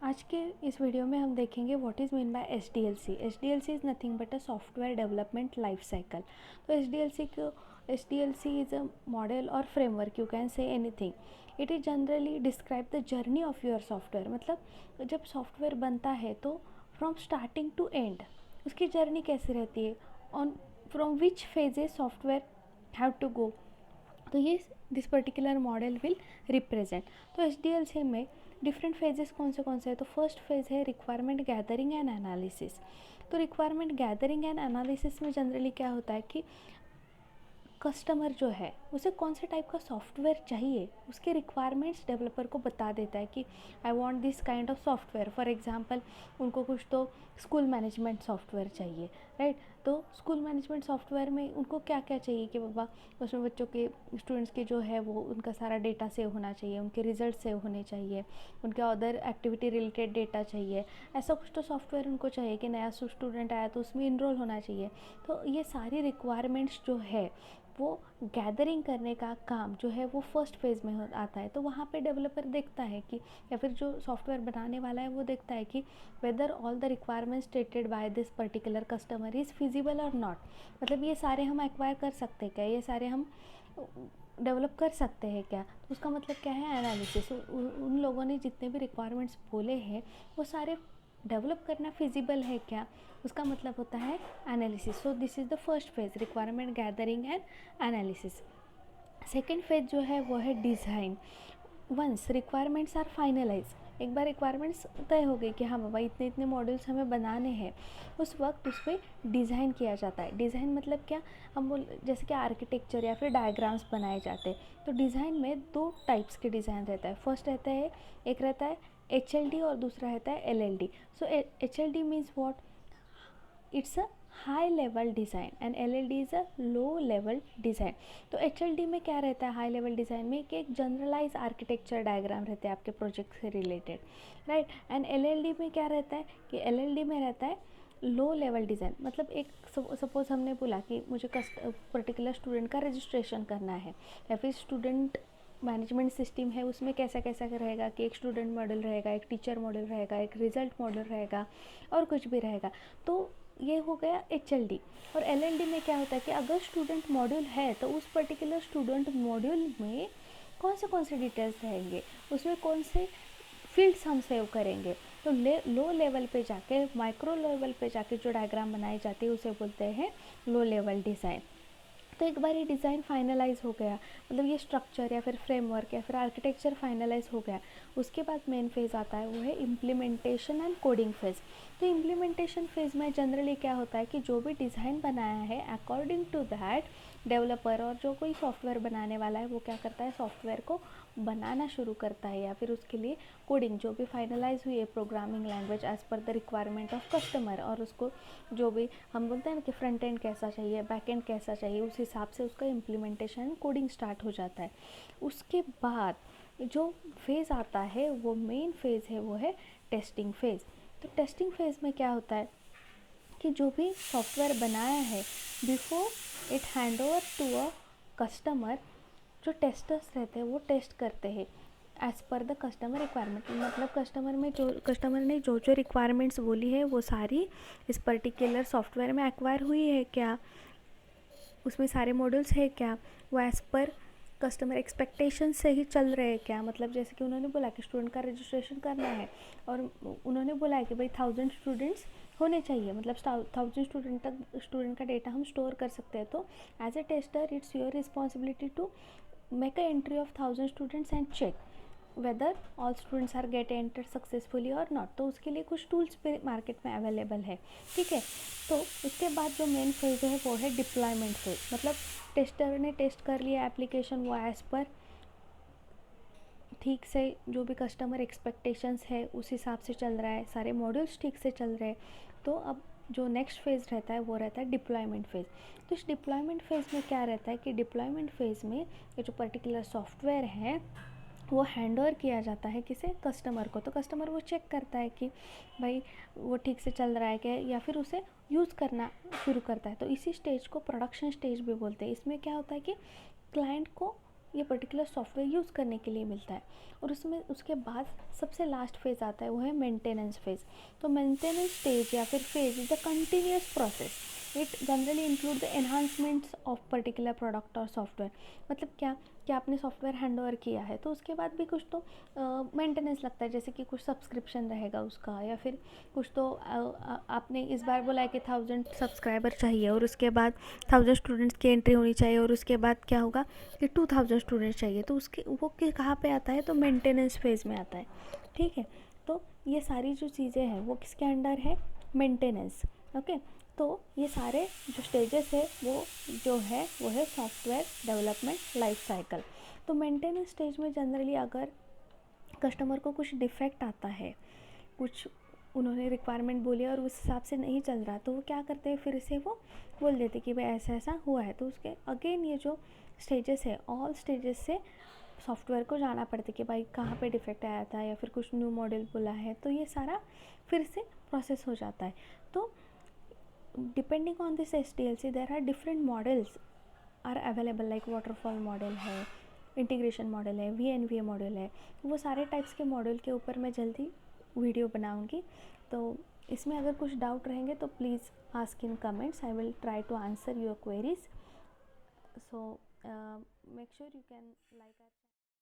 आज के इस वीडियो में हम देखेंगे what is mean by SDLC। SDLC is nothing but a software development life cycle. तो SDLC इज़ अ मॉडल और framework, you can say anything. It is generally describe the journey of your software. मतलब जब software बनता है तो from starting to end उसकी journey कैसी रहती है, on from which phases software have to go. तो ये this particular model will represent. तो SDLC में डिफरेंट फेजेस कौन से है। तो फर्स्ट फेज़ है रिक्वायरमेंट गैदरिंग एंड एनालिसिस। तो रिक्वायरमेंट गैदरिंग एंड एनालिसिस में जनरली क्या होता है कि कस्टमर जो है उसे कौन से टाइप का सॉफ्टवेयर चाहिए, उसके रिक्वायरमेंट्स डेवलपर को बता देता है कि I want this kind of software. For example उनको कुछ तो स्कूल मैनेजमेंट सॉफ्टवेयर चाहिए, राइट। तो स्कूल मैनेजमेंट सॉफ्टवेयर में उनको क्या क्या चाहिए कि बाबा उसमें बच्चों के स्टूडेंट्स के जो है वो उनका सारा डेटा सेव होना चाहिए, उनके रिजल्ट सेव होने चाहिए, उनके अदर एक्टिविटी रिलेटेड डेटा चाहिए। ऐसा कुछ तो सॉफ्टवेयर उनको चाहिए कि नया स्टूडेंट आया तो उसमें इनरोल होना चाहिए। तो ये सारी रिक्वायरमेंट्स जो है वो गैदरिंग करने का काम जो है वो फर्स्ट फेज़ में आता है। तो वहाँ पे डेवलपर देखता है कि, या फिर जो सॉफ्टवेयर बनाने वाला है वो देखता है कि whether all the requirements stated by this particular customer is feasible और नॉट। मतलब ये सारे हम एक्वायर कर सकते हैं क्या, ये सारे हम डेवलप कर सकते हैं क्या। तो उसका मतलब क्या है, एनालिसिस। उन लोगों ने जितने भी रिक्वायरमेंट्स बोले हैं वो सारे डेवलप करना फिजिबल है क्या, उसका मतलब होता है analysis. So this is the first phase, requirement gathering and analysis. Second phase जो है वो है design. Once requirements are finalise, एक बार रिक्वायरमेंट्स तय हो गई कि हाँ बाबा इतने इतने मॉड्यूल्स हमें बनाने हैं, उस वक्त उस पर डिज़ाइन किया जाता है। डिज़ाइन मतलब क्या, हम बोल जैसे कि आर्किटेक्चर या फिर डायग्राम्स बनाए जाते हैं। तो डिज़ाइन में दो टाइप्स के डिज़ाइन रहता है। फर्स्ट रहता है, एक रहता है HLD और दूसरा रहता है LLD। So HLD means what, it's a high level design and LLD is a low level design. तो HLD में क्या रहता है हाई लेवल डिज़ाइन में, कि एक जनरलाइज आर्किटेक्चर डायग्राम रहते हैं आपके प्रोजेक्ट से रिलेटेड, राइट। एंड LLD में क्या रहता है कि LLD में रहता है लो लेवल डिज़ाइन। मतलब एक सपोज़ हमने बोला कि मुझे पर्टिकुलर स्टूडेंट का रजिस्ट्रेशन करना है, या फिर स्टूडेंट मैनेजमेंट सिस्टम है उसमें कैसा कैसा रहेगा कि एक स्टूडेंट मॉडल रहेगा, एक टीचर मॉडल रहेगा, एक रिजल्ट मॉडल रहेगा और कुछ भी रहेगा। तो ये हो गया HLD। और LLD में क्या होता है कि अगर स्टूडेंट मॉड्यूल है तो उस पर्टिकुलर स्टूडेंट मॉड्यूल में कौन से डिटेल्स रहेंगे, उसमें कौन से फील्ड्स हम सेव करेंगे। तो लो लेवल पे जाके, माइक्रो लेवल पे जाके जो डायग्राम बनाई जाती है उसे बोलते हैं लो लेवल डिज़ाइन। तो एक बार ये डिज़ाइन फाइनलाइज हो गया, मतलब ये स्ट्रक्चर या फिर फ्रेमवर्क या फिर आर्किटेक्चर फाइनलाइज हो गया, उसके बाद मेन फेज़ आता है वो है इम्प्लीमेंटेशन एंड कोडिंग फेज़। तो इम्प्लीमेंटेशन फेज़ में जनरली क्या होता है कि जो भी डिज़ाइन बनाया है अकॉर्डिंग टू दैट डेवलपर और जो कोई सॉफ्टवेयर बनाने वाला है वो क्या करता है, सॉफ्टवेयर को बनाना शुरू करता है, या फिर उसके लिए कोडिंग जो भी फाइनलाइज हुई है programming language as per the requirement of customer, और उसको जो भी हम बोलते हैं ना कि फ्रंट एंड कैसा चाहिए, बैक एंड कैसा चाहिए, उस हिसाब से उसका इम्प्लीमेंटेशन कोडिंग स्टार्ट हो जाता है। उसके बाद जो फेज़ आता है वो मेन फेज़ है वो है टेस्टिंग फेज़। तो टेस्टिंग फेज़ में क्या होता है कि जो भी सॉफ्टवेयर बनाया है before it hand over to a customer, जो टेस्टर्स रहते हैं वो टेस्ट करते हैं as per the customer requirement. मतलब कस्टमर ने जो जो रिक्वायरमेंट्स बोली है वो सारी इस पर्टिकुलर सॉफ्टवेयर में एक्वायर हुई है क्या, उसमें सारे मॉड्यूल्स है क्या, वो एज़ पर कस्टमर एक्सपेक्टेशन से ही चल रहे हैं क्या। मतलब जैसे कि उन्होंने बोला कि स्टूडेंट का रजिस्ट्रेशन करना है और उन्होंने बोला है कि भाई 1000 स्टूडेंट्स होने चाहिए, मतलब 1000 स्टूडेंट का डेटा हम स्टोर कर सकते हैं। तो as a tester it's your responsibility to make a entry of 1000 students and check whether all students are get enter successfully और नॉट। तो उसके लिए कुछ टूल्स पे मार्केट में अवेलेबल है, ठीक है। तो उसके बाद जो मेन फेज है वो है डिप्लॉयमेंट फेज। मतलब टेस्टर ने टेस्ट कर लिया एप्लीकेशन, वो एज़ पर ठीक से जो भी कस्टमर एक्सपेक्टेशंस है उस हिसाब से चल रहा है, सारे मॉड्यूल्स ठीक से चल रहे हैं। तो अब जो नेक्स्ट फेज़ रहता है वो रहता है डिप्लॉयमेंट फेज़। तो इस डिप्लॉयमेंट फेज़ में क्या रहता है कि डिप्लॉयमेंट फेज़ में ये जो पर्टिकुलर सॉफ्टवेयर है वो हैंड ओवर किया जाता है किसे, कस्टमर को। तो कस्टमर वो चेक करता है कि भाई वो ठीक से चल रहा है क्या, या फिर उसे यूज़ करना शुरू करता है। तो इसी स्टेज को प्रोडक्शन स्टेज भी बोलते हैं। इसमें क्या होता है कि क्लाइंट को ये पर्टिकुलर सॉफ्टवेयर यूज़ करने के लिए मिलता है। और उसमें उसके बाद सबसे लास्ट फेज़ आता है, वो है मेंटेनेंस फेज़। तो मेंटेनेंस स्टेज या फिर phase is a continuous process. It generally include the enhancements of particular product और सॉफ्टवेयर। मतलब क्या, कि आपने सॉफ्टवेयर हैंड ओवर किया है तो उसके बाद भी कुछ तो मेंटेनेंस लगता है, जैसे कि कुछ सब्सक्रिप्शन रहेगा उसका, या फिर कुछ तो आपने इस बार बोला है कि 1000 सब्सक्राइबर चाहिए और उसके बाद 1000 स्टूडेंट्स की एंट्री होनी चाहिए, और उसके बाद क्या होगा कि 2000 स्टूडेंट्स चाहिए, तो उसके वो कहाँ पे आता है, तो मेंटेनेंस फेज़ में आता है। ठीक है, तो ये सारी जो चीज़ें हैं वो किसके अंडर है, मेंटेनेंस। ओके, तो ये सारे जो स्टेजेस है वो जो है वो है सॉफ्टवेयर डेवलपमेंट लाइफ साइकिल। तो मेंटेनेंस स्टेज में जनरली अगर कस्टमर को कुछ डिफेक्ट आता है, कुछ उन्होंने रिक्वायरमेंट बोली और उस हिसाब से नहीं चल रहा, तो वो क्या करते हैं, फिर से वो बोल देते कि भाई ऐसा ऐसा हुआ है। तो उसके अगेन ये जो स्टेजेस है, ऑल स्टेजेस से सॉफ्टवेयर को जाना पड़ता है कि भाई कहाँ पे डिफेक्ट आया था, या फिर कुछ न्यू मॉडल बोला है, तो ये सारा फिर से प्रोसेस हो जाता है। तो depending on this SDLC there are different models are available, like waterfall model है, इंटीग्रेशन मॉडल है, VNVA मॉडल है। वो सारे टाइप्स के मॉडल के ऊपर मैं जल्दी वीडियो बनाऊंगी। तो इसमें अगर कुछ डाउट रहेंगे तो please ask in comments, I will try to answer your queries. So make sure you can like